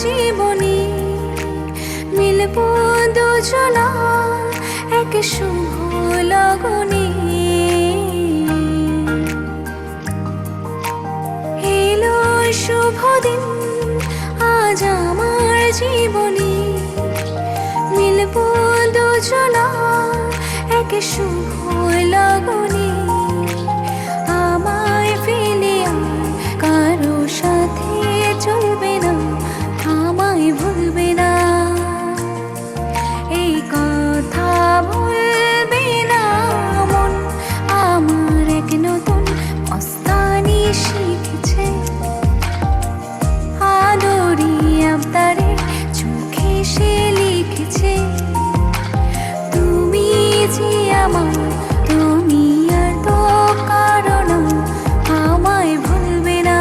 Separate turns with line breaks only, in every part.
জীবনে মিলব দুজনা এক শুভ লগনে। এলো শুভ দিন আজ আমার জীবনে, মিলব দুজনা এক শুভ লগনে। আমায় ফেলে আর কারো সাথে চলবে না, আমায় ভুলবে না, এই কথা ভুলবে না মন। আমার এক নতুন মস্তানি শিখেছে, আদরি আবদারে চোখে সে লিখেছে, তুমি যে আমার দুনিয়ার তো কারণ, আমায় ভুলবে না,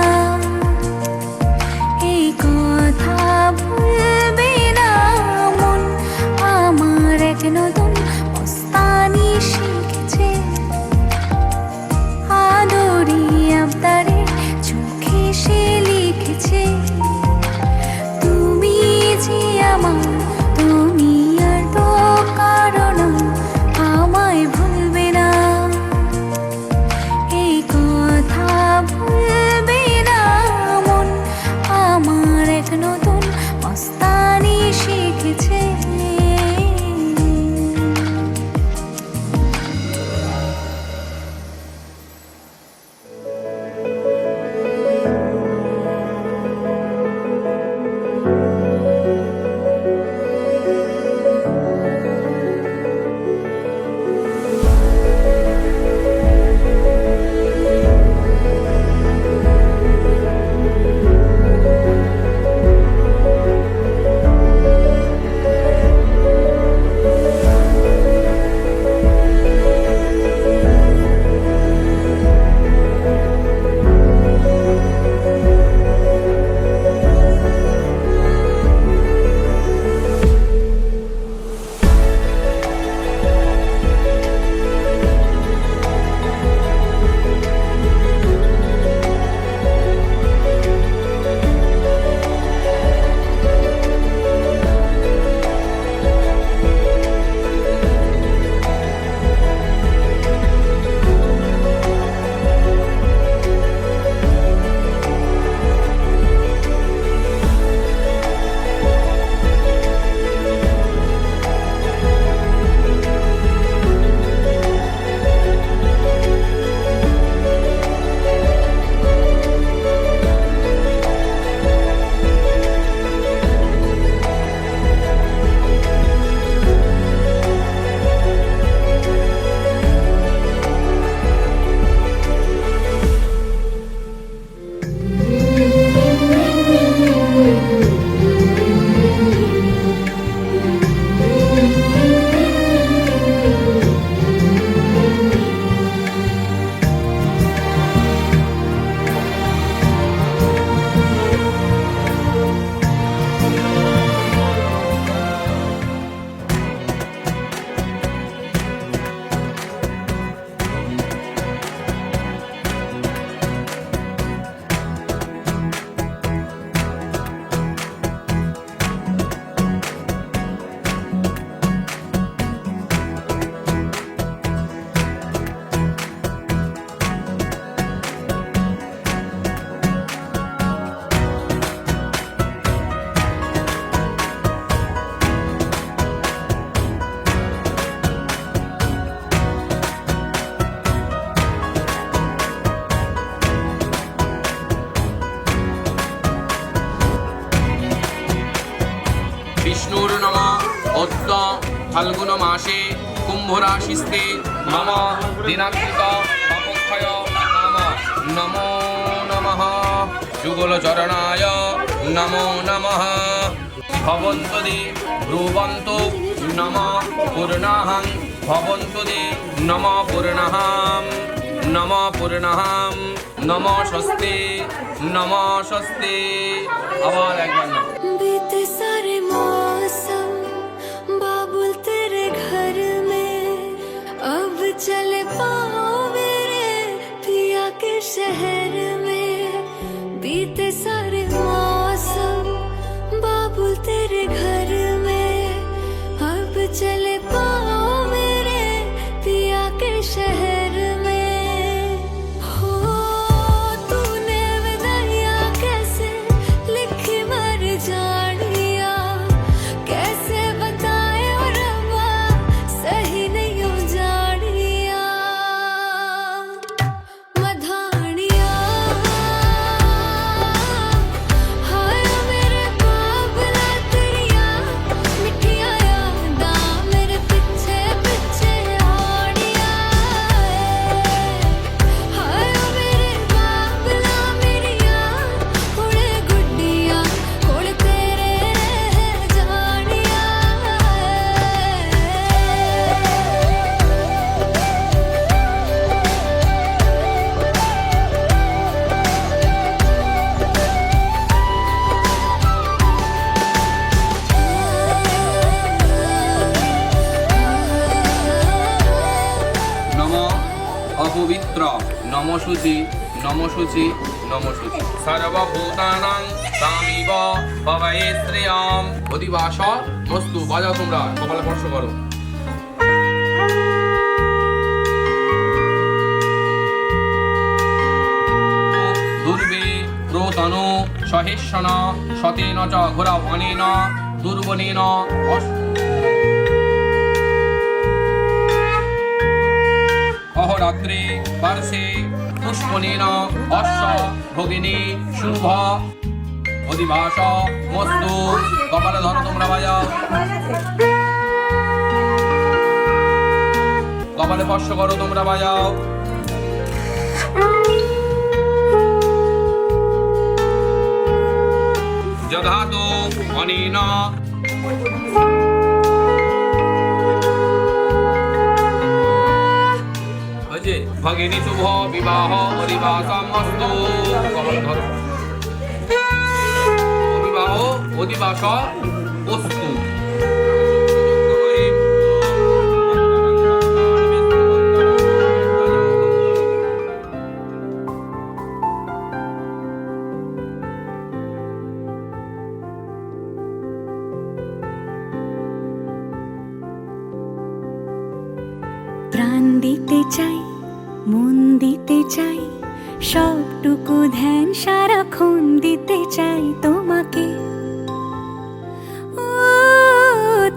এই কথা ভুলবে না মন। আমার এক নতুন মস্তানি শিখেছে, আদরি আবদারে চোখে সে লিখেছে, তুমি যে আমার দুনিয়ার তো কারণ, আমায় ভুলবে না, এই কথা ভুলবে না মন। আমার এক নতুন মস্তানি শিখেছে।
বিষ্ণুর নম অদ্য ফাল্গুন মাসে কুম্ভ রাশিস্তে মম দিনাঙ্কিত অপক্ষয় নাম নমো নমঃ যুগল চরণায় নমো নমঃ ভবন্তু দে ব্রুবন্তু নম পূর্ণাহং ভবন্তু দে নম পূর্ণাহং নম পূর্ণাহং নমস্তে নমস্তে। আবার একবার না।
बीते सारे मौसम बाबुल तेरे घर में, अब चले पाओ मेरे पिया के शहर में। बीते सारे मौसम बाबुल तेरे घर में, अब चले पाओ मेरे पिया के शहर में। हो तूने विदाइयाँ कैसे लिखी मर जानिया, कैसे बताए और रब्बा सही नहीं हो जानिया। मधानिया हाय मेरे बाबला तेरिया, मिठिया यादां मेरे पिछे पिछे आनिया। हाय मेरे बाबला मेरिया, हुणे गुड्डिया हुण तेरे रह जानिया।
নম অপবিত্র নমশুচি নমশুচি নমশুচি। সর্বভূতানাং তামিব ভবয়ে শ্রেয়াম। অধিবাস মস্তু। বাজাও তোমরা, কপালে স্পর্শ করো। দুর্বে প্রতনু সহিষ্যন সতেন চ ঘোরাবনেন দুর্বনেন অহরাত্রে পার্শ্বে পুষ্পনেন অশ্ব ভগিনী শুভ। অধিবাস মস্তু। কপালে ধরো তোমরা, বাজাও। কপালে স্পর্শ করো তোমরা, বাজাও। যধাতু অনেন ভগিনী শুভ বিবাহ অধিবাসমস্তু। কপালে ধরো। অবিবাহ অধিবাস অস্তু।
প্রাণ দিতে চাই, মন দিতে চাই, সবটুকু ধ্যান সারাক্ষণ দিতে চাই তোমাকে, ও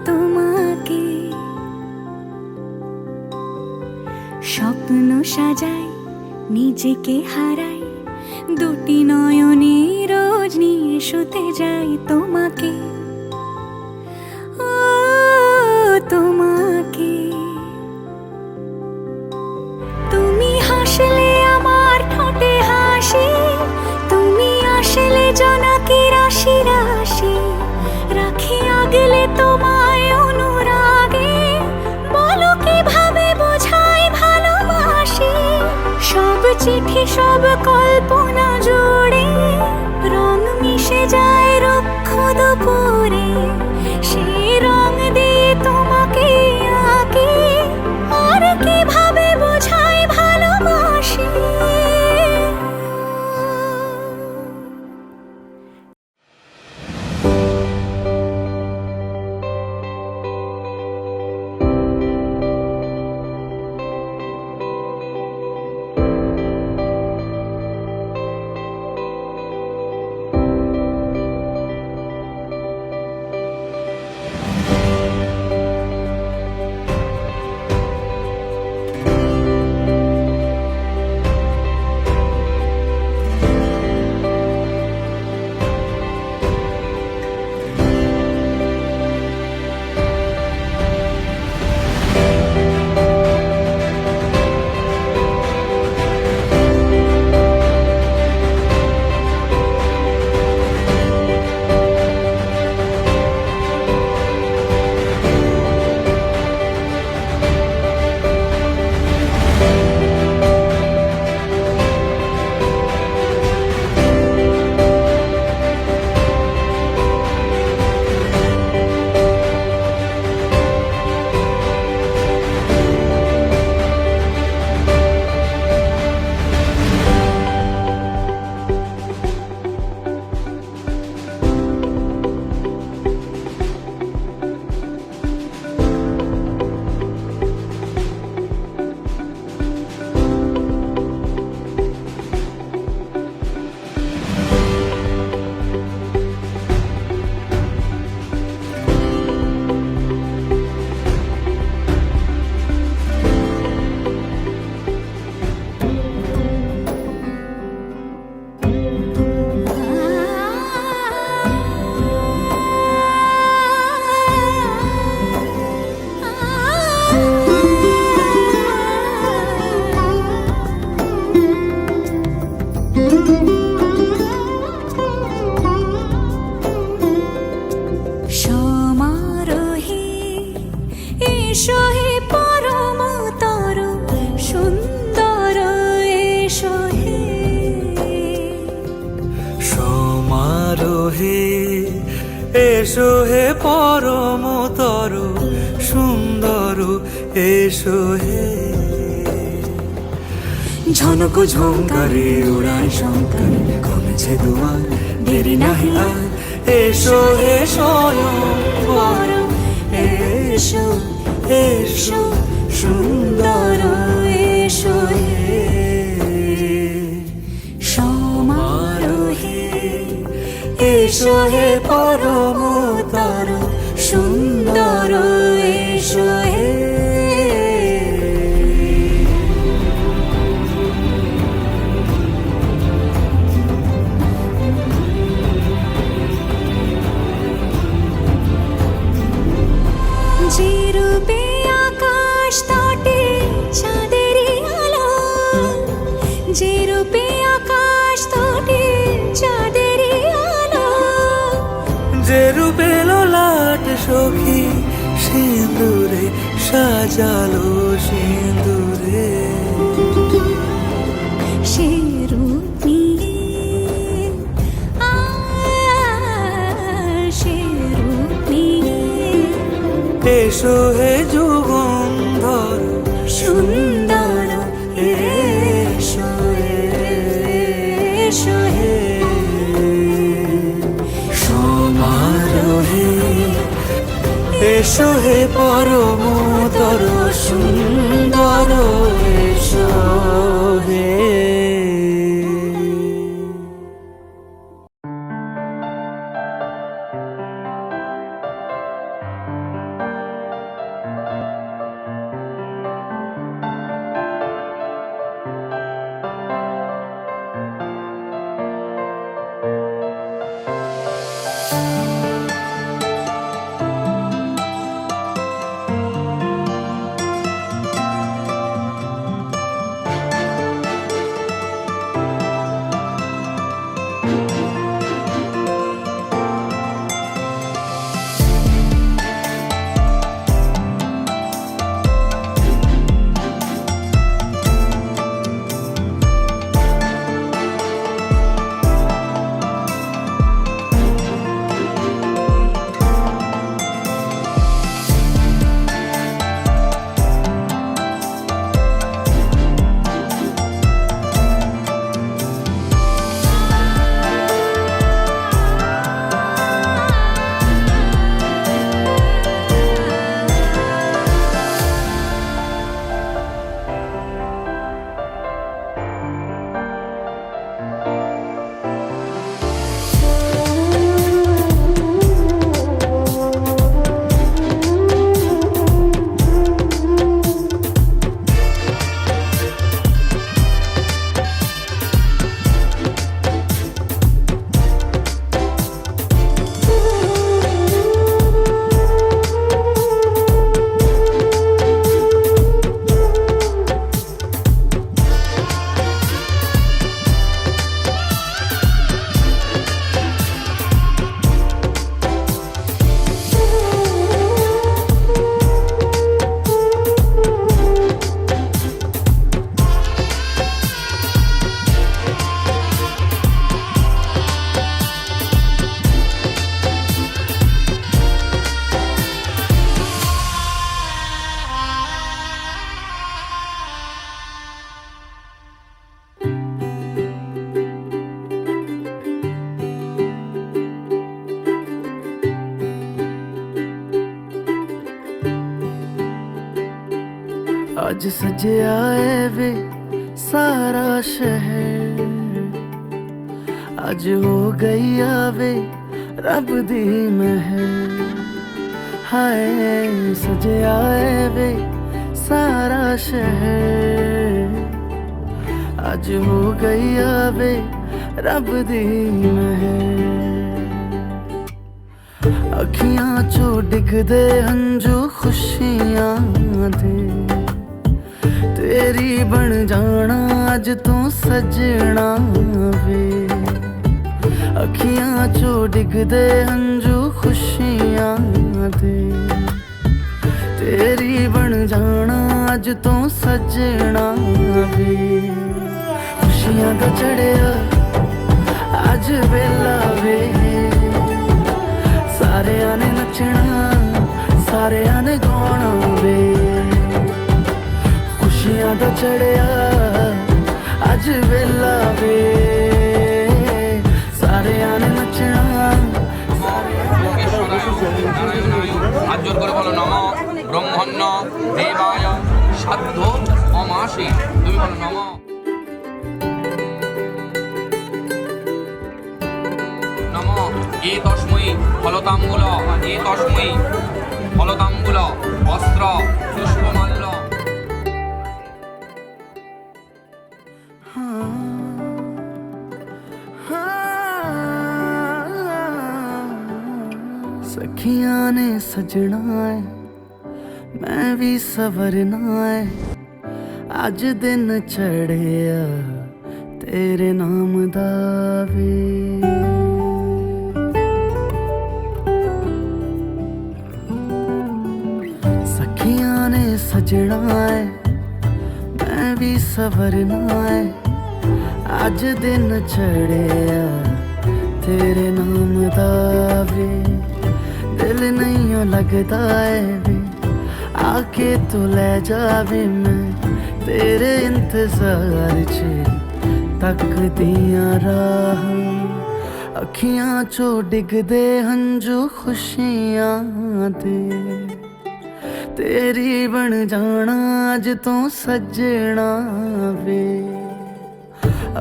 তোমাকে। স্বপ্ন সাজাই, নিজেকে হারাই, দুটি নয়নে রোজ নিয়ে শুতে যাই তোমাকে, ও তোমাকে। তুমি হাসলে আমার ঠোঁটে হাসি, তুমি আসলে জোনাকি রাশি রাশি, রাখি আগলে তোমায় অনুরাগে, বলো কিভাবে বোঝাই ভালোবাসি। সব চিঠি সব কল্পনা জুড়ে রং মিশে যায় রুক্ষ দুপুরে, সেই রং দিয়ে তোমাকে আঁকি, আর কিভাবে বোঝাই ভালোবাসি। এসো হে পরমতর সুন্দর এসো হে
সমারোহে এসো হে পরমতর সুন্দর এসো হে ঝনক ঝঙ্কারে উড়ায় শঙ্কর কমেছে দুয়ার দেরি নাহি আর এসো হে স্বয়ং বর এসো এসো সুন্দর এসো হে
সমারোহে
এসো হে পরমতর সুন্দর এসো হে
যে রূপে আকাশ তটে চাঁদেরই আলো যে রূপে আকাশ তটে চাঁদেরই আলো
যে রূপে ললাট সখী সিঁদুরে সাজালো সিঁদুরে
সে রূপ নিয়ে সে রূপ নিয়ে
এসো হে যুগন্ধর
সুন্দর
এসো
এসো হে
সমারোহে এসো হে পরমতর সুন্দর এসো হে आज सजया है वे सारा शहर आज हो गई आवे रब दी महर हाय सजया है वे सारा शहर आज हो गई आवे रब दी महर अखियां चो डिगदे हंजू खुशियां दे तेरी बन जाना अज तू सजना वे अखियां चो डिगदे हंजू खुशियां दे तेरी तेरी बन जाना अज तो सजना वे खुशियां दा चढ़िया अज वेला वे सारियां ने नचना सारियां ने गाना वे खुशियां दा चढ़िया अज वेला वे सारियां ने नचना
হাত জোর করে বলো নম ব্রহ্মণ্য দেবায় সাধ্য অমাসি তুমি বলো নম নম এ তস্মৈ ফলতাম্বুল এ তস্মৈ ফলতাম্বুল বস্ত্র পুষ্পমাল্য
सखियां ने सजना है मैं भी सवरना है अज दिन चढ़िया तेरे नाम दा वे सखियां ने सजना है मैं भी सवरना है अज दिन चढ़िया तेरे नाम दा वे दिल नहीं लगता है वे आके तू ले जावे मैं तेरे इंतजार च तक दिया राह अखियां चो डिगदे हंजू खुशियां दे तेरी बन जाना अज तो सजना वे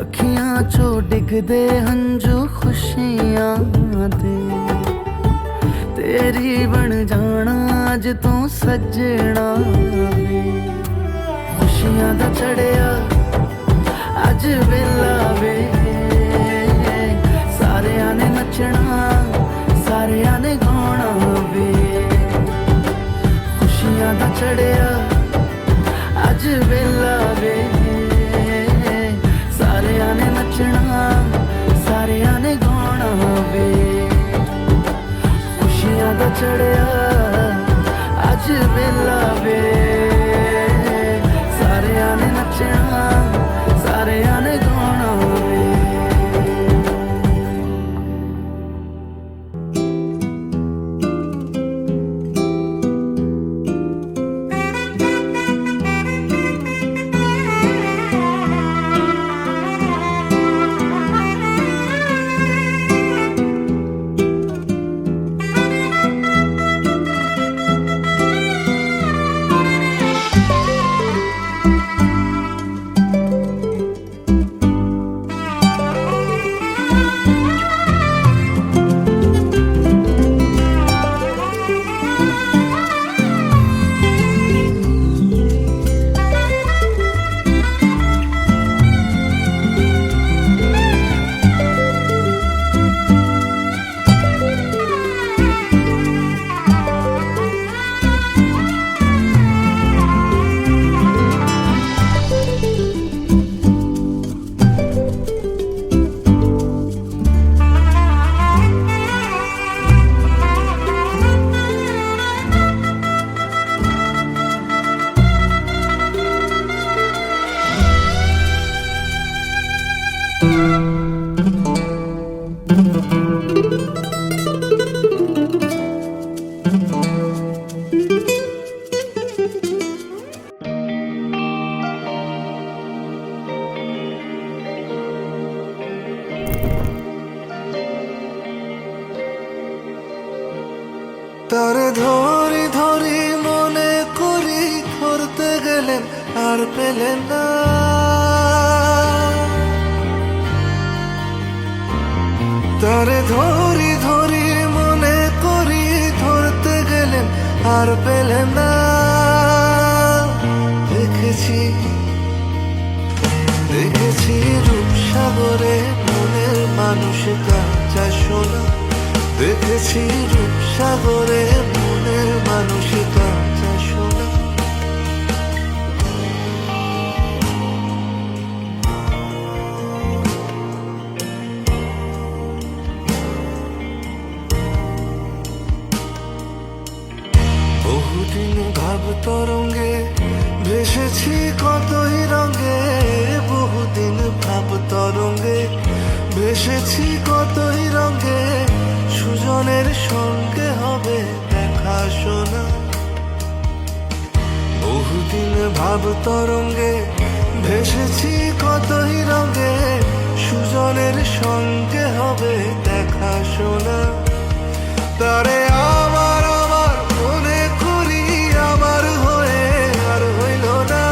अखियां चो डिगदे हंजू खुशियां दे तेरी बन जाना अज तो सजना वे खुशियां दा चढ़िया अज वेला वे सारियां ने नचना सारियां ने गाना वे खुशियां दा चढ़िया अज वेला वे सारियां ने नचना सारियां ने गाना वे खुशियां दा चढ़िया अज वेला वे सारियां ने नचना सारियां ने गाना वे
তারে ধরি ধরি মনে করি ধরতে গেলেন আর পেলেন না তারে ধরি ধরি মনে করি ধরতে গেলেন আর পেলেন না দেখেছি দেখেছি রূপসাগরে মনের মানুষ কাঁচা সোনা দেখেছি রূপসাগরে মনের মানুষ কাঁচা সোনা বহুদিন ভাব তরঙ্গে ভেসেছি কতই রঙে, বহুদিন ভাব তরঙ্গে ভেসেছি কতই রঙে, সুজনের সঙ্গে হবে দেখা শোনা। বহুদিন ভাব তরঙ্গে ভেসেছি কতই রঙে, সুজনের সঙ্গে হবে দেখা শোনা। তারে আমার আমার মনে করি আমার হয়ে আর হইল না,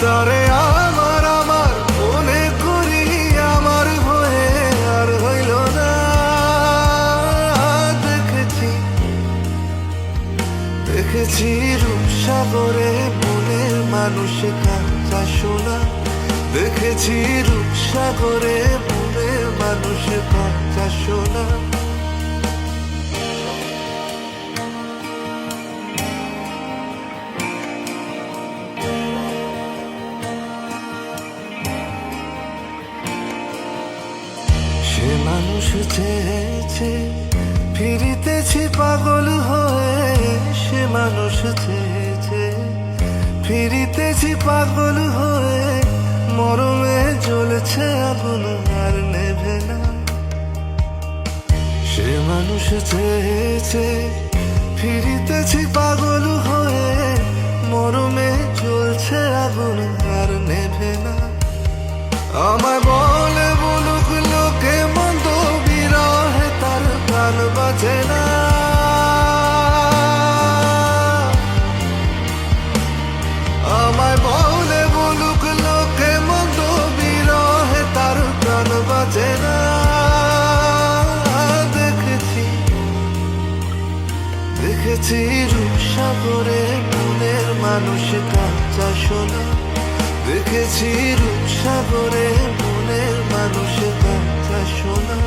তারে আমার আমার মনে করি আমার হয়ে আর হইল না। দেখেছি দেখেছি রূপসাগরে মনের মানুষ কাঁচা সোনা, দেখেছি রূপসাগরে মনের মানুষ কাঁচা সোনা। সে মানুষ চেয়েছে ফিরিতেছি পাগল হয়ে, সে মানুষ চেয়েছে ফিরিতেছি পাগল হয়ে, মরমে জ্বলছে আগুন আর নেভে না। সে মানুষ চেয়েছে ফিরিতেছি পাগল হয়ে, মরমে জ্বলছে আগুন আর নেভে না। আমায় বলে বলুক লোকে মন্দ, বিরহে তার প্রাণ বাজে না। আমায় বলে বলুক লোকে মন্দ, বিরহে তার প্রাণ বাজে না। দেখেছি দেখেছি রূপসাগরে মনের মানুষ কাঁচা সোনা, দেখেছি রূপসাগরে মনের মানুষ কাঁচা সোনা।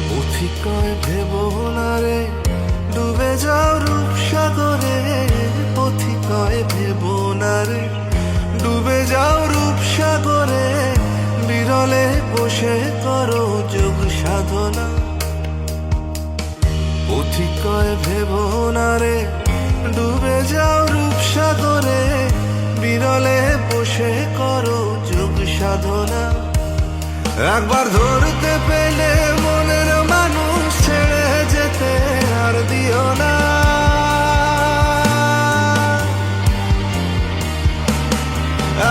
পথিকয় ভেবো না রে ডুবে যাও রূপসাগরে, পথিকয় ভেবো না রে ডুবে যাও রূপসাগরে, বিরলে বসে করো যোগ সাধনা। পথিকয় ভেবো না রে ডুবে যাও রূপসাগরে, বিরলে বসে করো যোগ সাধনা। একবার ধরতে পেলে মনের মানুষ ছেড়ে যেতে আর দিও না।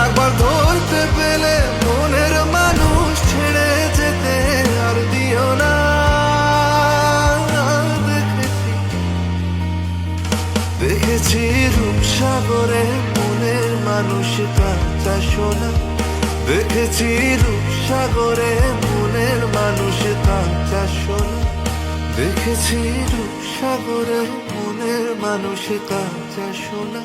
একবার ধরতে পেলে মনের মানুষ ছেড়ে যেতে আর দিও না। দেখেছি দেখেছি রূপসাগরে মনের মানুষ কাঁচা সোনা, দেখেছি রূপসাগরে মনের মানুষ কাঁচা সোনা, দেখেছি রূপসাগরে মনের মানুষ কাঁচা সোনা,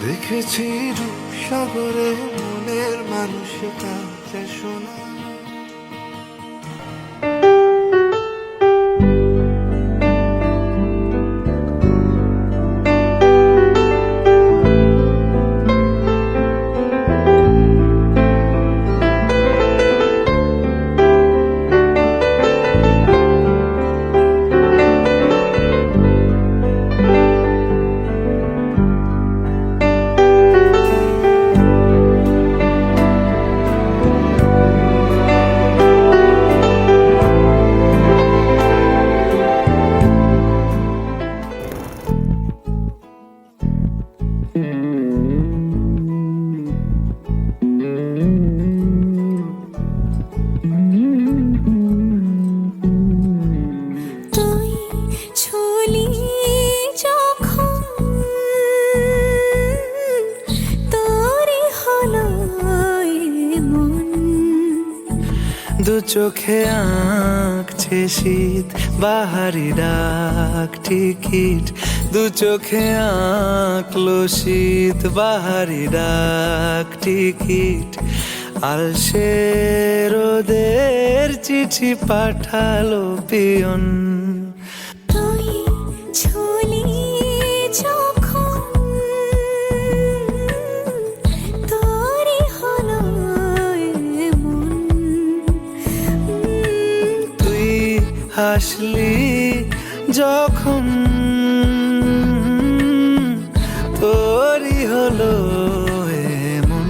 দেখেছি রূপসাগরে মনের মানুষ কাঁচা সোনা।
দু চোখে আঁকছে শীত বাহারি ডাক টিকিট, দু চোখে আঁকলো শীত বাহারি ডাক টিকিট। আলসে রোদের চিঠি পাঠালো পিয়ন,
তুই ছুলি যখন
আসলি যখন তোরই হলো এমন।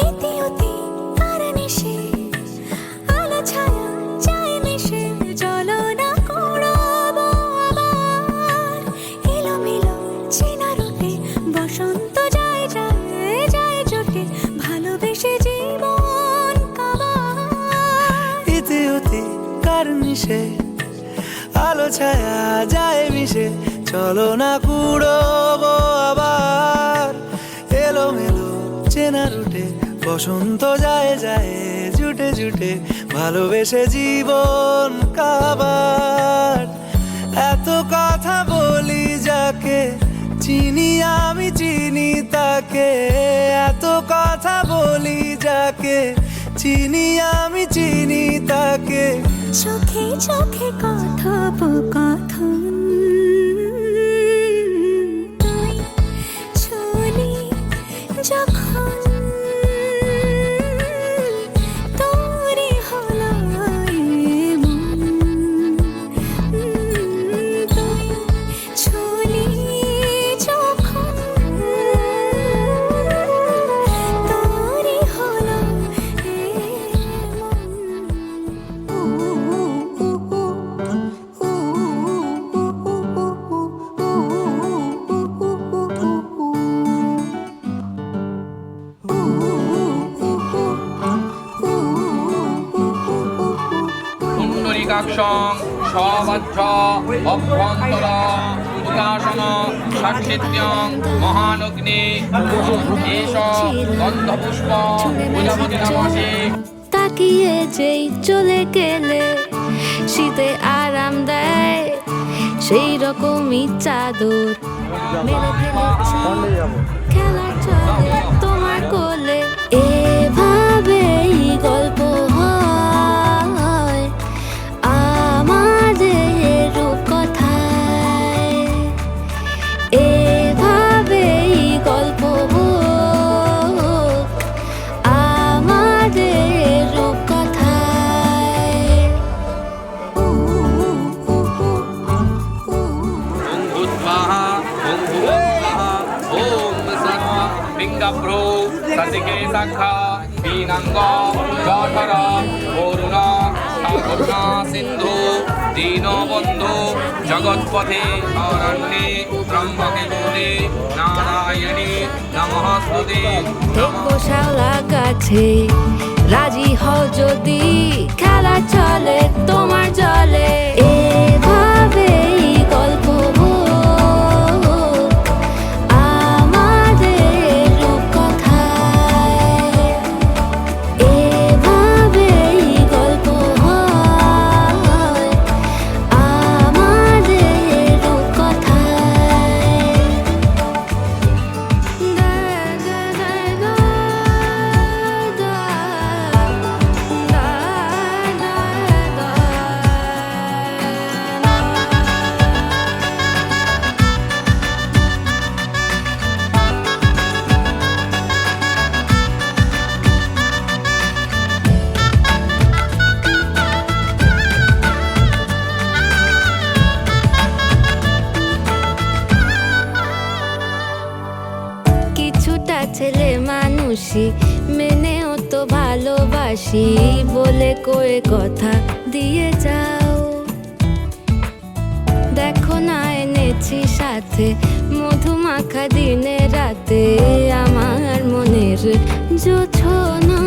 ইতি অতি কার নিশে আলো ছায়া যায় মিশে চলো না কুড়াবো আবার এলোমেলো চেনা রুটে বসন্ত যায় যায় যায় জোটে ভালোবেসে জীবন কাবার।
ইতি অতি কার নিশে আলো ছায়া যায় মিশে চলো না কুড়োবো আবার এলোমেলো চেনা রুটে বসন্ত যায় যায় জুটে জুটে ভালোবেসে জীবন কাবার। এত কথা বলি যাকে চিনি আমি চিনি তাকে, এত কথা বলি যাকে চিনি আমি চিনি তাকে।
চোখে চোখে কথোপকথন তুই ছুলি যখন তোরই হলো এমন। তুই ছুলি যখন তোরই হলো
পুণ্ডরীকাক্ষং সবজ্র অভ্যন্তর উদাসন সাক্ষিত্যং মহানগ্নি এষ গন্ধপুষ্প প্রজাপতি নমসে।
তাকিয়ে যেই চলে গেলে শীতে আরাম দেয় সেই রকমই চাদর মেলে ফেলেছি খেলা চলে তোমার কোলে। এভাবেই গল্প হয় আমাদের রূপকথায়, এভাবেই গল্প হোক আমাদের রূপকথায়।
অঙ্গুদ্বাহা অঙ্গুবদ্বাহা ওম সর্ব পিঙ্গপ্রো সতিকে শাখা পীনাঙ্গ জঠর বরুণ সাগরুণ সিন্ধু দীনবন্ধু জগৎপথে শরণ্যে ত্রম্বকে গৌরী নারায়ণী নমস্তুতে।
দেখবো শ্যাওলা গাছে রাজি হও যদি খেলা চলে তোমার জলে। এভাবেই গল্প হোক আমাদের রূপকথায়, এভাবেই গল্প হয় আমাদের রূপকথায়। কিছুটা ছেলে মানুষই মেনেও তো ভালোবাসি বলে কয়ে কথা দিয়ে যাও। দেখো না এনেছি সাথে মধুমাখা দিনে রাতে আমার মনের জোছনা।